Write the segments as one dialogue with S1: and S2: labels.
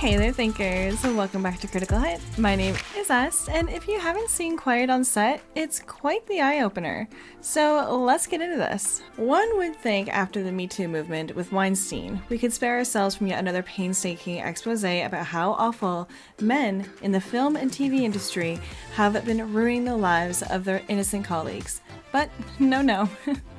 S1: Hey there thinkers, welcome back to Critical Hit. My name is S, and if you haven't seen Quiet on Set, it's quite the eye-opener. So let's get into this. One would think after the Me Too movement with Weinstein, we could spare ourselves from yet another painstaking expose about how awful men in the film and TV industry have been ruining the lives of their innocent colleagues. But no.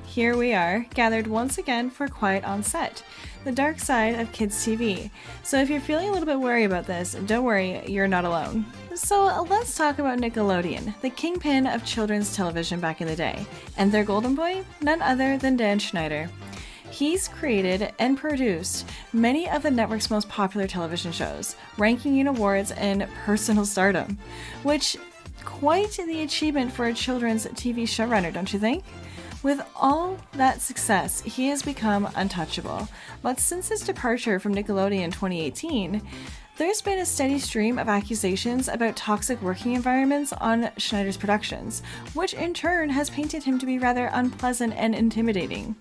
S1: Here we are, gathered once again for Quiet on Set, the dark side of kids TV. So if you're feeling a little bit worried about this, don't worry, you're not alone. So let's talk about Nickelodeon, the kingpin of children's television back in the day, and their golden boy, none other than Dan Schneider. He's created and produced many of the network's most popular television shows, ranking in awards and personal stardom, which quite the achievement for a children's TV showrunner, don't you think? With all that success, he has become untouchable. But since his departure from Nickelodeon in 2018, there's been a steady stream of accusations about toxic working environments on Schneider's productions, which in turn has painted him to be rather unpleasant and intimidating.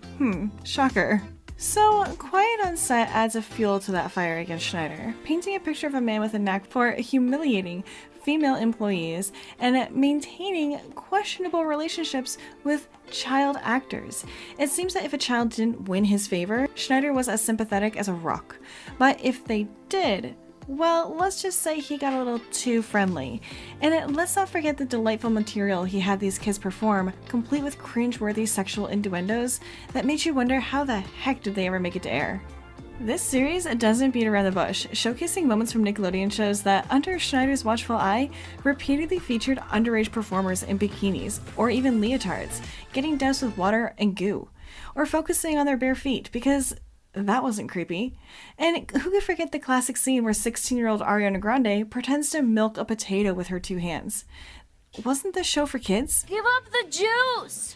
S1: Shocker. So, Quiet on Set adds a fuel to that fire against Schneider, painting a picture of a man with a knack for humiliating female employees and maintaining questionable relationships with child actors. It seems that if a child didn't win his favor, Schneider was as sympathetic as a rock. But if they did, well, let's just say he got a little too friendly. And let's not forget the delightful material he had these kids perform, complete with cringeworthy sexual innuendos that made you wonder how the heck did they ever make it to air. This series doesn't beat around the bush, showcasing moments from Nickelodeon shows that, under Schneider's watchful eye, repeatedly featured underage performers in bikinis, or even leotards, getting doused with water and goo, or focusing on their bare feet, because that wasn't creepy. And who could forget the classic scene where 16-year-old Ariana Grande pretends to milk a potato with her two hands? Wasn't this show for kids?
S2: Give up the juice!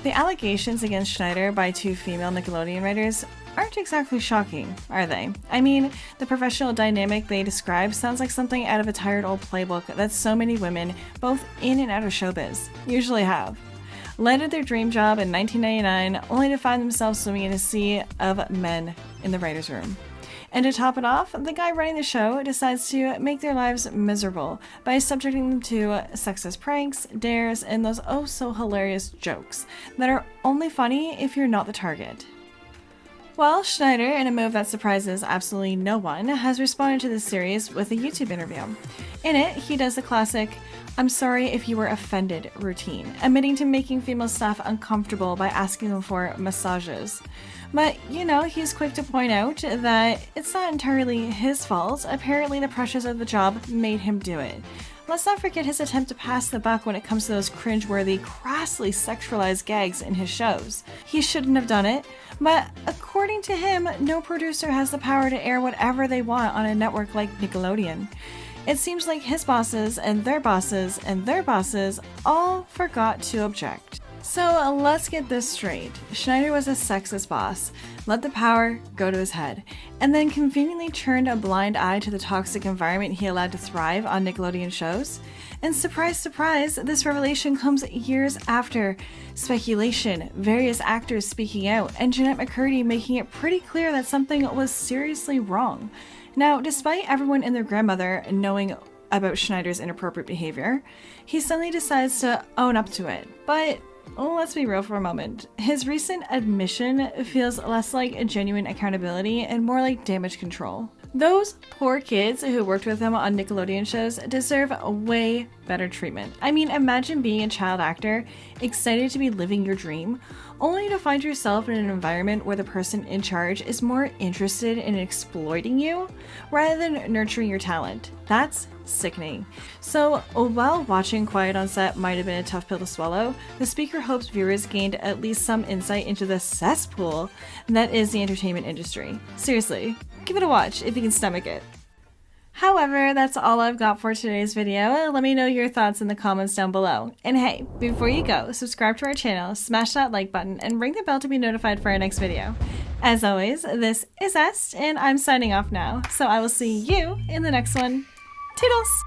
S1: The allegations against Schneider by two female Nickelodeon writers aren't exactly shocking, are they? I mean, the professional dynamic they describe sounds like something out of a tired old playbook that so many women, both in and out of showbiz, usually have. Landed their dream job in 1999 only to find themselves swimming in a sea of men in the writer's room. And to top it off, the guy running the show decides to make their lives miserable by subjecting them to sexist pranks, dares, and those oh so hilarious jokes that are only funny if you're not the target. Well, Schneider, in a move that surprises absolutely no one, has responded to this series with a YouTube interview. In it, he does the classic, "I'm sorry if you were offended" routine, admitting to making female staff uncomfortable by asking them for massages. But, he's quick to point out that it's not entirely his fault. Apparently the pressures of the job made him do it. Let's not forget his attempt to pass the buck when it comes to those cringeworthy, crassly sexualized gags in his shows. He shouldn't have done it, but according to him, no producer has the power to air whatever they want on a network like Nickelodeon. It seems like his bosses and their bosses and their bosses all forgot to object. So let's get this straight. Schneider was a sexist boss, let the power go to his head, and then conveniently turned a blind eye to the toxic environment he allowed to thrive on Nickelodeon shows. And surprise, surprise, this revelation comes years after speculation, various actors speaking out, and Jeanette McCurdy making it pretty clear that something was seriously wrong. Now, despite everyone and their grandmother knowing about Schneider's inappropriate behavior, he suddenly decides to own up to it. But let's be real for a moment. His recent admission feels less like a genuine accountability and more like damage control. Those poor kids who worked with him on Nickelodeon shows deserve way better treatment. I mean, imagine being a child actor, excited to be living your dream, only to find yourself in an environment where the person in charge is more interested in exploiting you rather than nurturing your talent. That's sickening. So while watching Quiet on Set might have been a tough pill to swallow, the speaker hopes viewers gained at least some insight into the cesspool that is the entertainment industry. Seriously, give it a watch if you can stomach it. However, that's all I've got for today's video. Let me know your thoughts in the comments down below. And hey, before you go, subscribe to our channel, smash that like button, and ring the bell to be notified for our next video. As always, this is Est, and I'm signing off now, so I will see you in the next one. Toodles!